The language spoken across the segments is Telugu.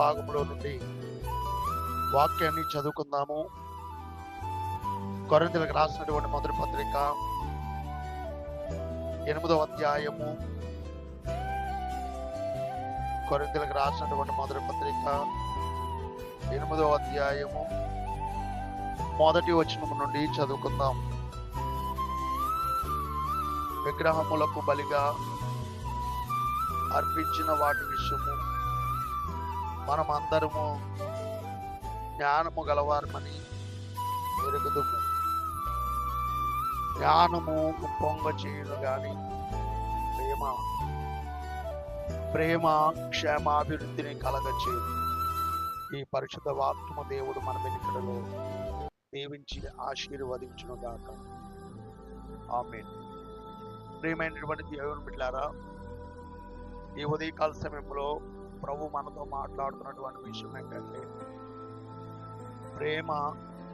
భాగంలో నుండి వాక్యాన్ని చదువుకుందాము. కొరింథీయులకు రాసినటువంటి మొదటి పత్రిక 8వ అధ్యాయము. కొరింథీయులకు రాసినటువంటి మొదటి పత్రిక 8వ అధ్యాయము మొదటి వచనం నుండి చదువుకుందాం. విగ్రహములకు బలిగా అర్పించిన వాటి విషయము మనమందరము జ్ఞానము గలవారమని ఎరుగుదుము. జ్ఞానము ఉప్పొంగ చేయును గాని ప్రేమ క్షేమాభివృద్ధిని కలగచేయు. ఈ పరిశుద్ధ వాక్యము దేవుడు మన వెనుకలలో దీవించి ఆశీర్వదించును గాక. ఆమేన్. ప్రియమైనటువంటి దేవుని బిడ్డలారా, ఈ ఉదయకాల సమయంలో ప్రభు మనతో మాట్లాడుతున్నటువంటి విషయం ఏంటంటే ప్రేమ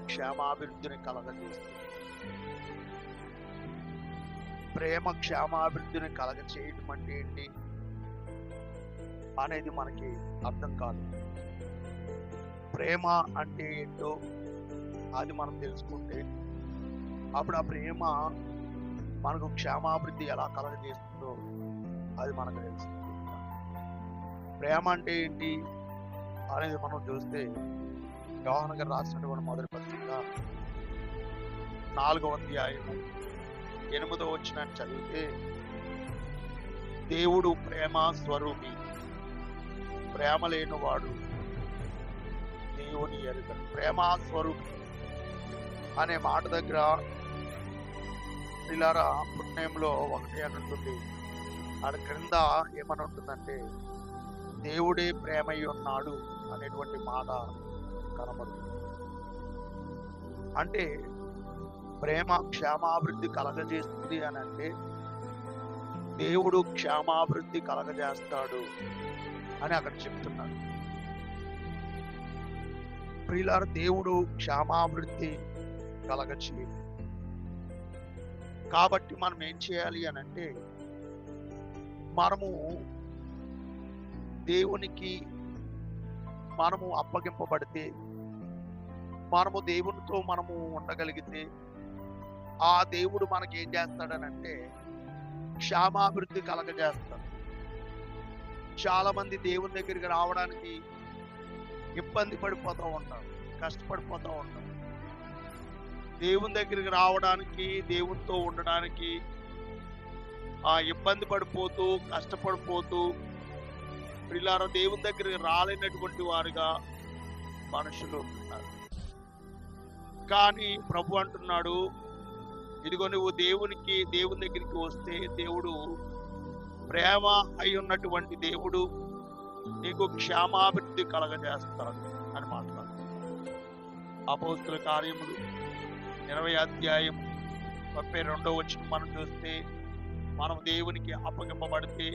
క్షేమాభివృద్ధిని కలగజేస్తుంది. ప్రేమ క్షేమాభివృద్ధిని కలగచేయడం అంటే ఏంటి అనేది మనకి అర్థం కాదు. ప్రేమ అంటే ఏంటో అది మనం తెలుసుకుంటే అప్పుడు ఆ ప్రేమ మనకు క్షేమాభివృద్ధి ఎలా కలగజేస్తుందో అది మనకు తెలుస్తుంది. ప్రేమ అంటే ఏంటి అనేది మనం చూస్తే యోహాను గారు రాసినటువంటి మొదటి పత్రిక 4వ అధ్యాయము 8వ వచనాన్ని చదివితే, దేవుడు ప్రేమ స్వరూపి, ప్రేమ లేనివాడు దేవుని ఎరుగడు. ప్రేమ స్వరూపి అనే మాట దగ్గర పిల్లరా పుణ్యంలో ఒకటి అని ఉంటుంది. అది క్రింద ఏమని ఉంటుందంటే దేవుడే ప్రేమై ఉన్నాడు అనేటువంటి మాట కనబడుతుంది. అంటే ప్రేమ క్షేమాభివృద్ధి కలగజేస్తుంది అని అంటే దేవుడు క్షేమాభివృద్ధి కలగజేస్తాడు అని అక్కడ చెప్తున్నాడు. ప్రియులారా, దేవుడు క్షేమాభివృద్ధి కలగచేయు. కాబట్టి మనం ఏం చేయాలి అని అంటే మనము దేవునికి మనము అప్పగింపబడితే, మనము దేవునితో మనము ఉండగలిగితే ఆ దేవుడు మనకి ఏం చేస్తాడనంటే క్షేమాభివృద్ధి కలగజేస్తాడు. చాలా మంది దేవుని దగ్గరికి రావడానికి ఇబ్బంది పడిపోతూ ఉంటారు, కష్టపడిపోతూ ఉంటారు. దేవుని దగ్గరికి రావడానికి, దేవునితో ఉండడానికి ఇబ్బంది పడిపోతూ కష్టపడిపోతూ పిల్లారా దేవుని దగ్గరికి రాలేనటువంటి వారుగా మనుషులు ఉంటున్నారు. కానీ ప్రభు అంటున్నాడు, ఇదిగో నువ్వు దేవుని దగ్గరికి వస్తే దేవుడు ప్రేమ అయి ఉన్నటువంటి దేవుడు నీకు క్షేమాభివృద్ధి కలగజేస్తాడు అని మాట్లాడుతున్నాడు. అపోస్తుల కార్యములు 20వ అధ్యాయం 32వ వచనం మనం చూస్తే, మనం దేవునికి అప్పగింపబడితే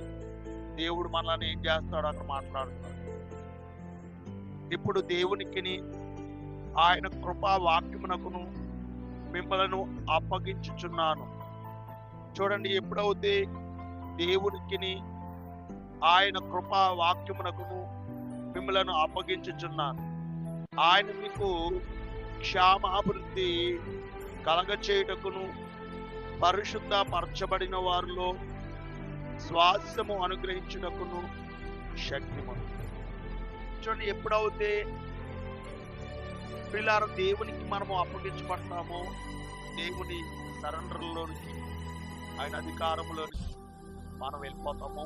దేవుడు మనల్ని ఏం చేస్తాడు అక్కడ మాట్లాడుతున్నాడు. ఇప్పుడు దేవునికి ఆయన కృపా వాక్యమునకును మిమ్మలను అప్పగించుచున్నాను. చూడండి, ఎప్పుడైతే దేవునికి ఆయన కృపా వాక్యమునకును మిమ్మలను అప్పగించుచున్నాను, ఆయన మీకు క్షేమాభివృద్ధి కలగచేయుటకును పరిశుద్ధ పరచబడిన వారిలో స్వాస్థ్యము అనుగ్రహించుటకును శక్తిమంతుడు. చూడండి, ఎప్పుడైతే పిల్లలు దేవునికి మనము అప్పగించబడతామో, దేవుని సరెండర్లోనికి, ఆయన అధికారంలోనికి మనం వెళ్ళిపోతాము.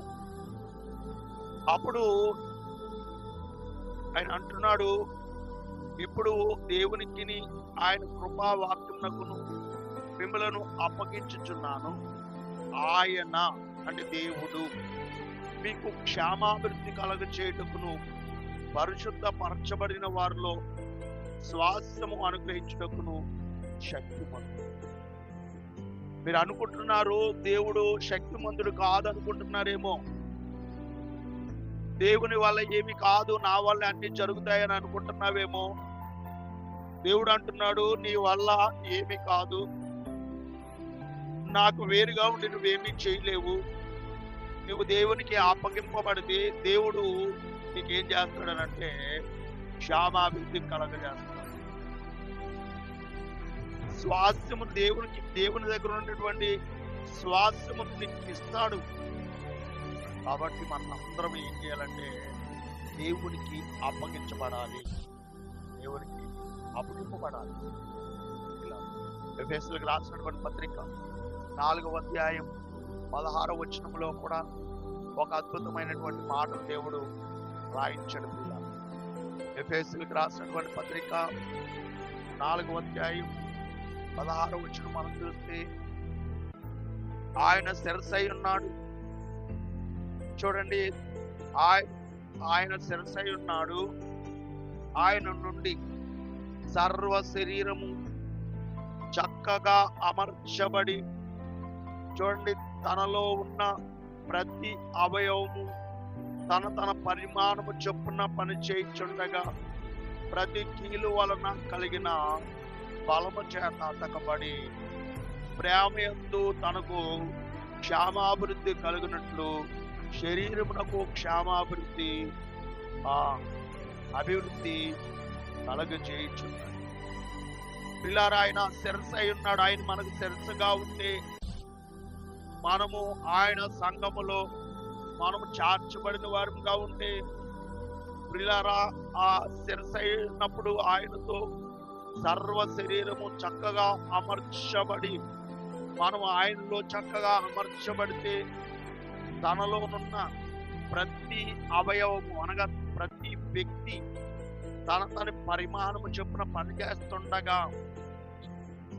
అప్పుడు ఆయన అంటున్నాడు, ఇప్పుడు దేవునికి ఆయన కృపా వాక్యమునకును మిమ్మలను అప్పగించుచున్నాను, ఆయన అంటే దేవుడు మీకు క్షేమాభివృద్ధి కలగచేయుటకును పరిశుద్ధ పరచబడిన వారిలో స్వాస్థ్యము అనుగ్రహించుటకును శక్తిమంతుడు. మీరు అనుకుంటున్నారు దేవుడు శక్తిమంతుడు కాదనుకుంటున్నారేమో. దేవుని వల్ల ఏమి కాదు, నా వల్ల అన్ని జరుగుతాయని అనుకుంటున్నావేమో. దేవుడు అంటున్నాడు, నీ వల్ల ఏమి కాదు, నాకు వేరుగా ఉండి నువ్వేమీ చేయలేవు. నువ్వు దేవునికి అప్పగింపబడితే దేవుడు నీకేం చేస్తాడనంటే క్షేమాభివృద్ధి కలగజేస్తాడు. స్వాస్థ్యము దేవుని దగ్గర ఉన్నటువంటి స్వాస్థ్యము నీకు ఇస్తాడు. కాబట్టి మనం అందరం ఏం చేయాలంటే దేవునికి అప్పగించబడాలి, దేవునికి అప్పగింపబడాలి. ఎఫెసీయులకు రాసినటువంటి పత్రిక 4వ అధ్యాయం 16వ వచనంలో కూడా ఒక అద్భుతమైనటువంటి మాట దేవుడు రాయించాడు. ఎఫెసీయులకు రాసినటువంటి పత్రిక 4వ అధ్యాయం 16వ వచనం మనం చూస్తే, ఆయన శిరస్సై ఉన్నాడు. చూడండి, ఆయన శిరస్సై ఉన్నాడు. ఆయన నుండి సర్వ శరీరము చక్కగా అమర్చబడి, చూడండి, తనలో ఉన్న ప్రతి అవయవము తన పరిమాణము చొప్పున పని చేయుచుండగా ప్రతి కీలు వలన కలిగిన బలము చేత అతకబడి ప్రేమయందు తనకు క్షేమాభివృద్ధి కలుగునట్లు శరీరమునకు క్షేమాభివృద్ధి అభివృద్ధి కలుగజేయుచున్నాడు. పిల్లారా, ఆయన శిరస్సు అయి ఉన్నాడు. ఆయన మనకు శిరస్సుగా ఉంటే మనము ఆయన సంఘములో మనము చార్చబడిన వారుగా ఉంటే, పిల్లారా, ఆ శిరస్సు అయినప్పుడు ఆయనతో సర్వ శరీరము చక్కగా అమర్చబడి, మనం ఆయనలో చక్కగా అమర్చబడితే తనలోనున్న ప్రతి అవయవము అనగా ప్రతి వ్యక్తి తన పరిమాణము చొప్పున పనిచేస్తుండగా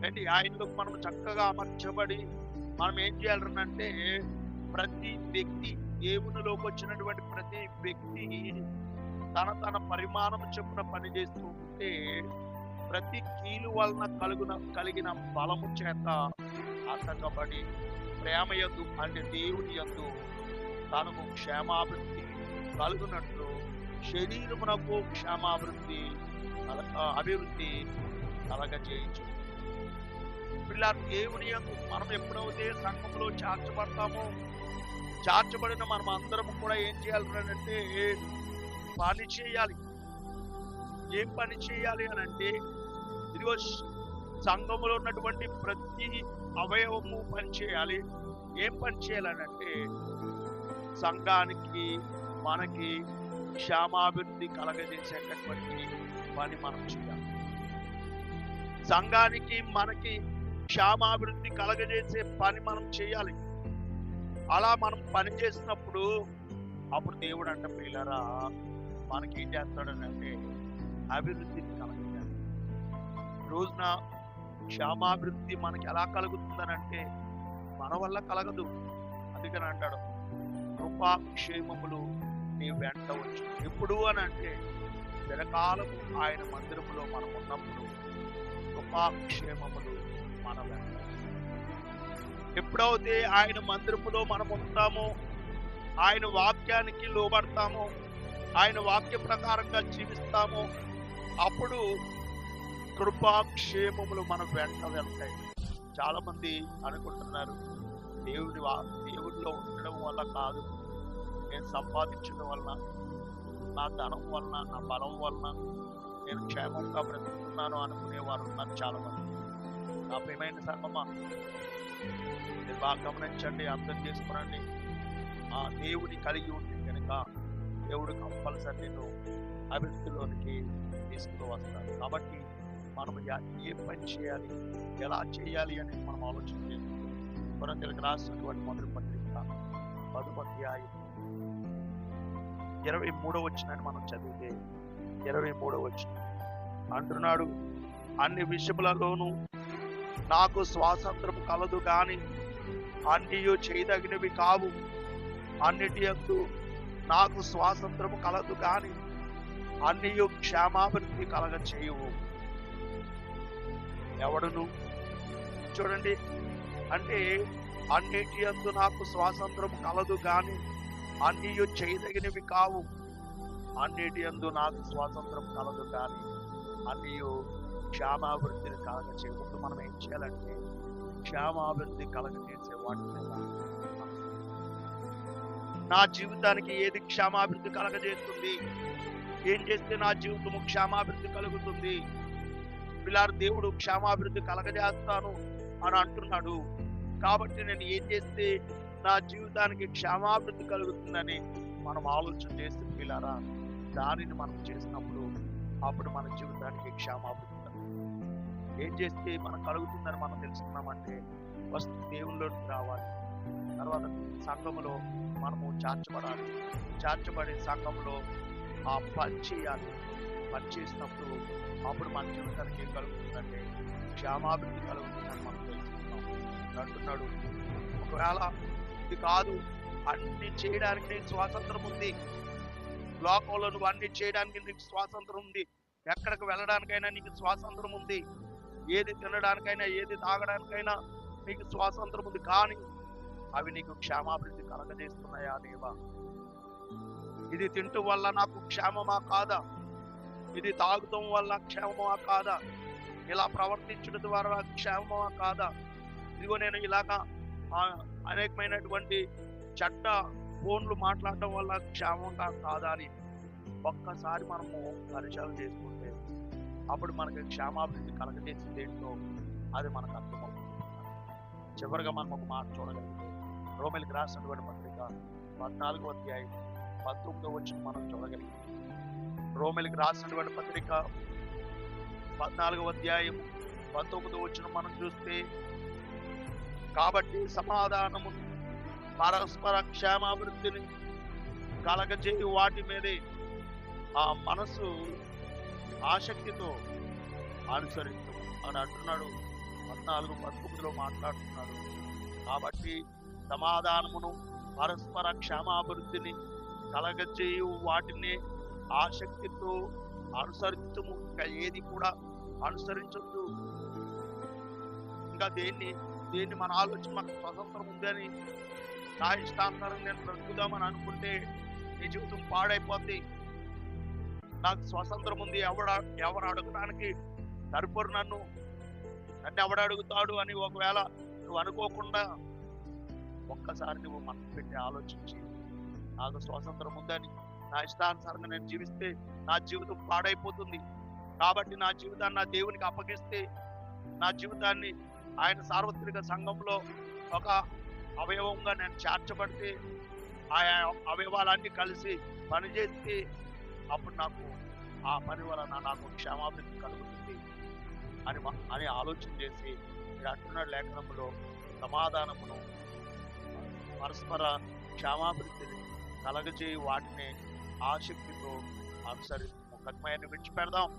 అండి ఆయనలో మనం చక్కగా అమర్చబడి మనం ఏం చేయాలంటే ప్రతి వ్యక్తి, దేవునిలోకి వచ్చినటువంటి ప్రతి వ్యక్తి తన పరిమాణము చొప్పున పనిచేస్తూ ఉంటే ప్రతి కీలు వలన కలిగిన బలము చేత అతకబడి ప్రేమయందు అంటే దేవుని యందు తనకు క్షేమాభివృద్ధి కలుగునట్లు శరీరమునకు క్షేమాభివృద్ధి అభివృద్ధి కలగజేయచ్చు. పిల్లలు, దేవుని యందు మనం ఎప్పుడైతే సంఘంలో చార్చబడతామో, చార్చబడిన మనం అందరం కూడా ఏం చేయాలంటే పని చేయాలి. ఏం పని చేయాలి అని అంటే, ఇదిగో సంఘంలో ఉన్నటువంటి ప్రతి అవయవము పని చేయాలి. ఏం పని చేయాలనంటే సంఘానికి మనకి క్షేమాభివృద్ధి కలగజేసేటటువంటి పని మనం చేయాలి. సంఘానికి మనకి క్షేమాభివృద్ధి కలగజేసే పని మనం చేయాలి. అలా మనం పని చేసినప్పుడు అప్పుడు దేవుడు అంటే పిల్లరా మనకి ఏం చేస్తాడనంటే అభివృద్ధిని కలగజేస్తాడు. రోజున క్షేమాభివృద్ధి మనకి ఎలా కలుగుతుందనంటే మన వల్ల కలగదు. అందుకని అంటాడు, కృపాక్షేమములు నీ వెంట వచ్చు. ఎప్పుడు అని అంటే చిరకాలము ఆయన మందిరములో మనం ఉన్నప్పుడు కృపాక్షేమములు మన వెంట. ఎప్పుడైతే ఆయన మందిరములో మనం ఉంటామో, ఆయన వాక్యానికి లోబడతామో, ఆయన వాక్య ప్రకారంగా జీవిస్తామో, అప్పుడు కృపాక్షేమములు మన వెంట వెళ్తాయి. చాలా మంది అనుకుంటున్నారు దేవుడిలో ఉండడం వల్ల కాదు, నేను సంపాదించడం వలన, నా ధనం వలన, నా బలం వలన నేను క్షేమంగా బ్రతుకుతున్నాను అనుకునేవారు ఉన్నారు చాలా మంది. నా ప్రియమైన సంగమా, మీరు బాగా గమనించండి, అర్థం చేసుకోనండి. ఆ దేవుని కలిగి ఉంటే కనుక దేవుడు కంపల్సరీ నేను అభివృద్ధిలోనికి తీసుకుని వస్తాను. కాబట్టి మనం ఏ పని చేయాలి, ఎలా చేయాలి అని మనం ఆలోచన చేయాలి. కొరింథీయులకు రాసినటువంటి మొదటి పత్రిక 10వ అధ్యాయం 23వ వచనాన్ని మనం చదివితే 23వ వచనం అంటున్నాడు, అన్ని విషయములలోనూ నాకు స్వాతంత్రము కలదు గాని అన్నియు చేయదగినవి కావు. అన్నిటి యందు నాకు స్వాతంత్రము కలదు గాని అన్నియు క్షేమాభివృద్ధి కలగ చేయవు. ఎవడును చూడండి, అంటే అన్నిటి యందు నాకు స్వాతంత్రము కలదు గాని అన్నియు చేయదగినవి కావు. అన్నిటి యందు నాకు స్వాతంత్రం కలదు కానీ అన్నియు క్షేమాభివృద్ధిని కలగచేయవు. మనం ఏం చేయాలంటే క్షేమాభివృద్ధి కలగజేసే వాటి మీద నా జీవితానికి ఏది క్షేమాభివృద్ధి కలగజేస్తుంది, ఏం చేస్తే నా జీవితము క్షేమాభివృద్ధి కలుగుతుంది. పిల్లారు, దేవుడు క్షేమాభివృద్ధి కలగజేస్తాను అని అంటున్నాడు. కాబట్టి నేను ఏం చేస్తే నా జీవితానికి క్షేమాభివృద్ధి కలుగుతుందని మనం ఆలోచన చేస్తే పిల్లారా, దానిని మనం చేసినప్పుడు అప్పుడు మన జీవితానికి క్షేమాభివృద్ధి కలుగుతుంది. ఏం చేస్తే మనకు కలుగుతుందని మనం తెలుసుకున్నామంటే ఫస్ట్ దేవుళ్ళలోకి రావాలి, తర్వాత సంఘములో మనము చేర్చబడాలి, చేర్చబడి సంఘంలో ఆ పని చేయాలి. పని చేసినప్పుడు అప్పుడు మన జీవితానికి ఏం కలుగుతుందంటే క్షేమాభివృద్ధి కలుగుతుందని మనం తెలుసుకుంటాం. అంటున్నాడు, ఒకవేళ ఇది కాదు, అన్ని చేయడానికి నీకు స్వాతంత్రం ఉంది, లోకంలో నువ్వు అన్ని చేయడానికి నీకు స్వాతంత్రం ఉంది, ఎక్కడికి వెళ్ళడానికైనా నీకు స్వాతంత్రం ఉంది, ఏది తినడానికైనా ఏది తాగడానికైనా నీకు స్వాతంత్రం ఉంది. కానీ అవి నీకు క్షేమాభివృద్ధి కలగజేస్తున్నాయా దేవా? ఇది తింటూ వల్ల నాకు క్షేమమా కాదా? ఇది తాగుతాం వల్ల క్షేమమా కాదా? ఇలా ప్రవర్తించడం ద్వారా క్షేమమా కాదా? ఇదిగో నేను ఇలాగా అనేకమైనటువంటి చెడ్డ ఫోన్లు మాట్లాడటం వల్ల క్షేమంగా కాదా అని ఒక్కసారి మనము పరిశీలన చేసుకుంటే అప్పుడు మనకి క్షేమాభివృద్ధి కలగజేసింది ఏంటో అది మనకు అర్థమవుతుంది. చివరిగా మనం ఒక మాట చూడగలిగితే రోమిలికి రాసినటువంటి పత్రిక 14వ అధ్యాయం 19వ వచనం మనం చూడగలిగితే, రోమిలికి రాసినటువంటి పత్రిక 14వ అధ్యాయం 19వ వచనం మనం చూస్తే, కాబట్టి సమాధానము పరస్పర క్షేమాభివృద్ధిని కలగజేయు వాటి మీదే ఆ మనసు ఆసక్తితో అనుసరించు అని అంటున్నాడు. 14:19లో మాట్లాడుతున్నాడు. కాబట్టి సమాధానమును పరస్పర క్షేమాభివృద్ధిని కలగజేయు వాటిని ఆసక్తితో అనుసరించము. ఇంకా ఏది కూడా అనుసరించొద్దు. ఇంకా దేన్ని మన ఆలోచన మనకు స్వతంత్రం ఉందని నా ఇష్టానుసారం నేను బ్రతుకుదామని అనుకుంటే నీ జీవితం పాడైపోద్ది. నాకు స్వతంత్రం ఉంది, ఎవరు అడగడానికి సరిపోరు, నన్ను ఎవడు అడుగుతాడు అని ఒకవేళ నువ్వు అనుకోకుండా ఒక్కసారి నువ్వు మనసు పెట్టి ఆలోచించి, నాకు స్వాతంత్రం ఉందని నా ఇష్టానుసారంగా నేను జీవిస్తే నా జీవితం పాడైపోతుంది. కాబట్టి నా జీవితాన్ని నా దేవునికి అప్పగిస్తే, నా జీవితాన్ని ఆయన సార్వత్రిక సంఘంలో ఒక అవయవంగా నేను చేర్చబడితే, ఆయా అవయవాలన్నీ కలిసి పనిచేస్తే అప్పుడు నాకు ఆ పని వలన నాకు క్షేమాభివృద్ధి కలుగుతుంది అని ఆలోచన చేసి ఇక్కడ అంటున్నాడు లేఖనంలో, సమాధానమును పరస్పర క్షేమాభివృద్ధిని కలగజేయి వాటిని ఆసక్తితో అనుసరిస్తాము. కర్మయాన్ని విడిచిపెడదాం.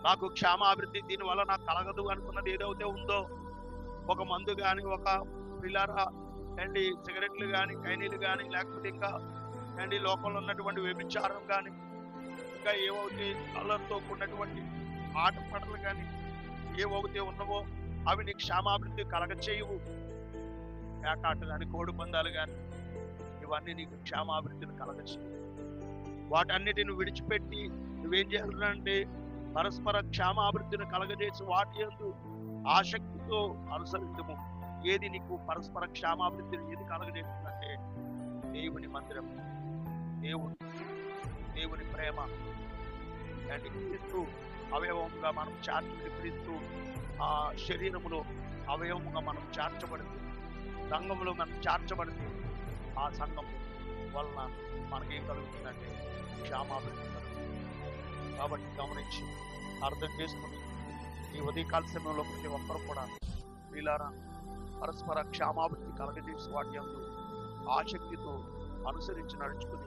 నాకు క్షేమాభివృద్ధి దీనివల్ల నాకు కలగదు అనుకున్నది ఏదైతే ఉందో, ఒక మందు కానీ, ఒక పిల్లరా అండి సిగరెట్లు కానీ, కైనీలు కానీ, లేకపోతే ఇంకా అండి లోకంలో ఉన్నటువంటి వ్యభిచారం కానీ, ఇంకా ఏవైతే కళ్ళతో కూడినటువంటి ఆటపాటలు కానీ ఏవైతే ఉన్నవో అవి నీకు క్షేమాభివృద్ధి కలగచేయవు. పేకాటలు కానీ, కోడి పందాలు కానీ, ఇవన్నీ నీకు క్షేమాభివృద్ధిని కలగచేయవు. వాటన్నిటిని విడిచిపెట్టి నువ్వేం చేయాలంటే పరస్పర క్షేమాభివృద్ధిని కలగజేసి వాటి యందు ఆసక్తితో అనుసరించము. ఏది నీకు పరస్పర క్షేమాభివృద్ధిని ఏది కలగజేస్తుందంటే దేవుని మందిరం, దేవుని ప్రేమ అండ్ క్రీస్తు అవయవంగా మనం చేర్చబడి, క్రీస్తు ఆ శరీరములో అవయవముగా మనం చేర్చబడింది, సంఘంలో మనం చేర్చబడింది. ఆ సంఘం వలన మనకేం కలుగుతుందంటే క్షేమాభివృద్ధి కలుగుతుంది. కాబట్టి గమనించి అర్థం చేసుకుని ఈ ఉదయకాల సమయంలో ప్రతి ఒక్కరు కూడా వీళ్ళారా పరస్పర క్షేమాభివృద్ధి కలగజేసి వాటి యందు ఆసక్తితో అనుసరించి నడుచుకుని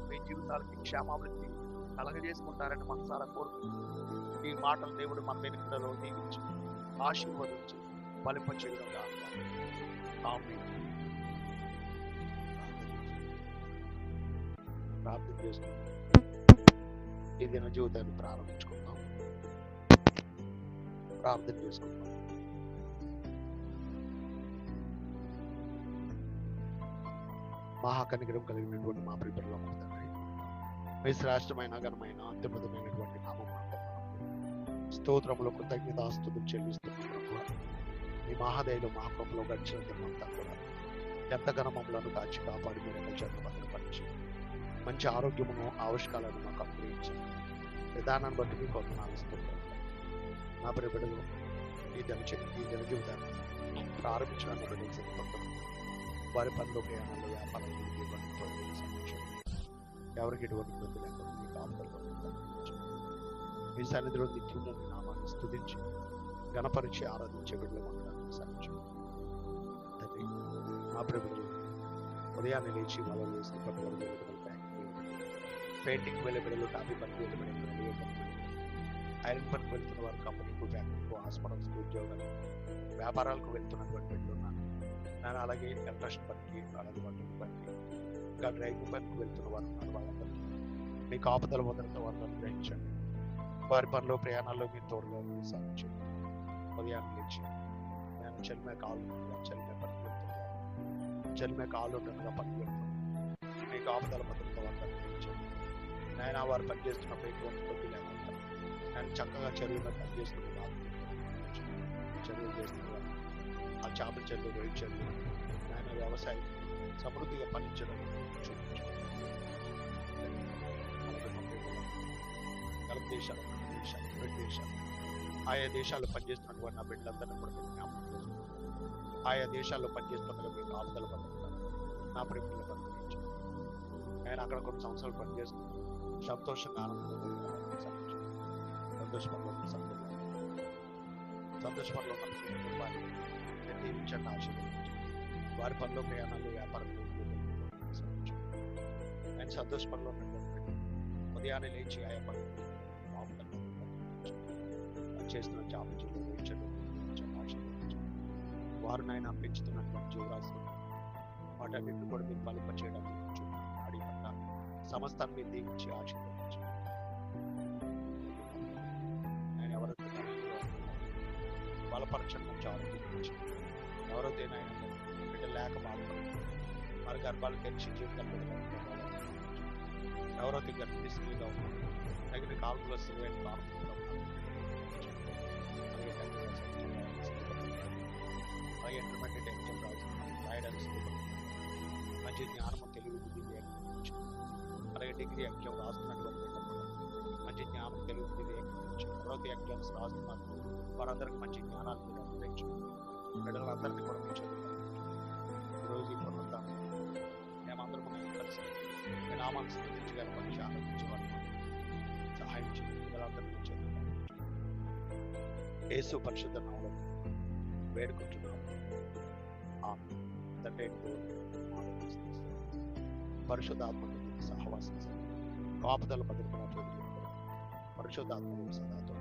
మీ జీవితాలకి క్షేమాభివృద్ధి కలగజేసుకుంటారని మనసారా కోరుకుంటుంది. ఈ మాటలు దేవుడు మన వెనుకలో దీవించి ఆశీర్వదించి ఫలింపచేయగా ప్రార్థన చేసుకుంటాం. ఈ దిన జీవితాన్ని ప్రారంభించుకుందాం. ప్రార్థన చేసుకుందాం. మహాకనికరం కలిగినటువంటి మా ప్రియపరలో తండ్రి, మీ శ్రేష్టమైన ఘనమైన అత్యున్నతమైనటువంటి నామమున స్తోత్రములు కృతజ్ఞతాస్తుతులు చెల్లిస్తున్నాము. మీ మహాదయలో మహాకృపలో గడిచిన దినమంతా కూడా ఎంతగానో మమ్మలను కాచి కాపాడి మీరు చెత్త భద్రపరిచి మంచి ఆరోగ్యమును ఆవిష్కాలను మాకు అనుగ్రహించి విధానాన్ని బట్టి మీకు వందనాలు ఇస్తున్నాను. నా బిడ్డలు ఈ దిన జీవితాన్ని ప్రారంభించిన బిడ్డలు సిద్ధపడతాను. వారి పనులు ప్రయాణాలు వ్యాపారాలు ఎవరికి ఎటువంటి ఇబ్బంది లేకుండా మీ కాపుదలు మీ సన్నిధిలో నిత్యము మీ నామాన్ని స్తుతించి గణపరిచి ఆరాధించే బిడ్డలు మాకు సాధించు తండ్రి. నా బిడ్డలు ఉదయాన్నే లేచి మళ్ళీ వేసి పట్టుబడి పెయింటింగ్ వెళ్ళే బిడ్డలు, టాపీ పనికి వెళ్ళే బిడ్డలు, ఐరన్ పనికి వెళ్తున్న వారు కంపెనీకు, ఫ్యాక్టరీకు, హాస్పిటల్స్కి, ఉద్యోగాలు, వ్యాపారాలకు వెళ్తున్నటువంటి బిడ్డలు ఉన్నాను. నేను అలాగే ఎలక్ట్రిషన్ పనికి, అలాగే వంటల పనికి, ఇంకా డ్రైవింగ్ పనికి వెళ్తున్న వారు ఉన్నారు. వాళ్ళందరికీ మీ కాపుదల భద్రత వారిని అనుగ్రహించండి. వారి పనిలో ప్రయాణాల్లో మీరు తోడుగా సాధించండి. ఉదయాన్నే లేచి నేను చెల్లిమే కాలు చెల్లిమే పనికి వెళ్తున్నాను, చెల్లిమే కాలు ఉండగా పనికి వెళ్తున్నాను. మీ కాపుదల భద్రత వారిని అనుగ్రహించండి. నేను వారు పనిచేస్తున్నప్పుడు ఎటువంటి కొద్ది లేకుండా నేను చక్కగా చెరువులో పనిచేస్తున్నాను. చెరువులు చేస్తున్నారు, ఆ చేపల చెరువు, రొయ్య చెరువు, ఆయన వ్యవసాయం సమృద్ధిగా పండించడం చూపించండి. గల్ఫ్ దేశాలు, దేశాలు ఆయా దేశాల్లో పనిచేస్తున్నటువంటి నా బిడ్డలందరినీ కూడా మీరు జ్ఞాపకం చేసుకుంటారు. ఆయా దేశాల్లో పనిచేస్తున్న మీ కాపుదల పడుతున్నారు. నా ప్రేమలో పనిచేయండి. నేను అక్కడ కొన్ని సంవత్సరాలు పనిచేస్తున్నాను. సంతోషంగా ఆనందంగా సంతోషపడలో వారిని దీవించండి, ఆశీర్వదించండి. వారి పనిలో ప్రయాణాలు, వ్యాపారాలు నేను సంతోషపడలో ఉన్నటువంటి ఉదయాన్నే లేచి ఆయా పనులు చేస్తున్న జాబులు ఆశీర్వదించండి. వారు నాయన పెంచుతున్నటువంటి జీవరాశి వాటన్నిటిని కూడా మీరు ఫలింప చేయడం ఆడి పట్ల సమస్తాన్ని మీరు దీవించి ఆశీర్వదించండి. నేను ఎవరైతే బలపరచడం నుంచి ఆరోగ్యించండి. ఎవరైతే నాయన బిడ్డ లేక బాధపడుతుంది వారి గర్భాలు తెరిచి జీవితాలు ఎవరైతే గర్భిణీ స్త్రీగా ఉన్నారు, తగిన కాలంలో సిలువైన ప్రారంభంలో అలాగే ఇంటర్మీడియట్ ఎగ్జామ్ రాయడానికి మంచి జ్ఞానము, తెలివి, బుద్ధి అలాగే డిగ్రీ ఎగ్జామ్ రాస్తున్నటువంటి మంచి జ్ఞానం, తెలివి, బుద్ధి ఎవరైతే ఎగ్జామ్స్ రాస్తున్నారు వారందరికీ మంచి జ్ఞానాలు మీరు అనుగ్రహించు. బిడ్డలందరినీ కూడా మీరు ఈరోజు ఈ పునరుద్ధానం మేమందరూ కలిసి మీ నామాన్ని స్థుతించగల మనిషి ఆనందించేవారు సహాయం చేయండి. పిల్లలందరినీ యేసు పరిశుద్ధ నామములో వేడుకుంటున్నాము. తండ్రి పరిశుద్ధాత్మ సహవాసం కాపుదల భద్రత పరిశుద్ధాత్మ సదాతో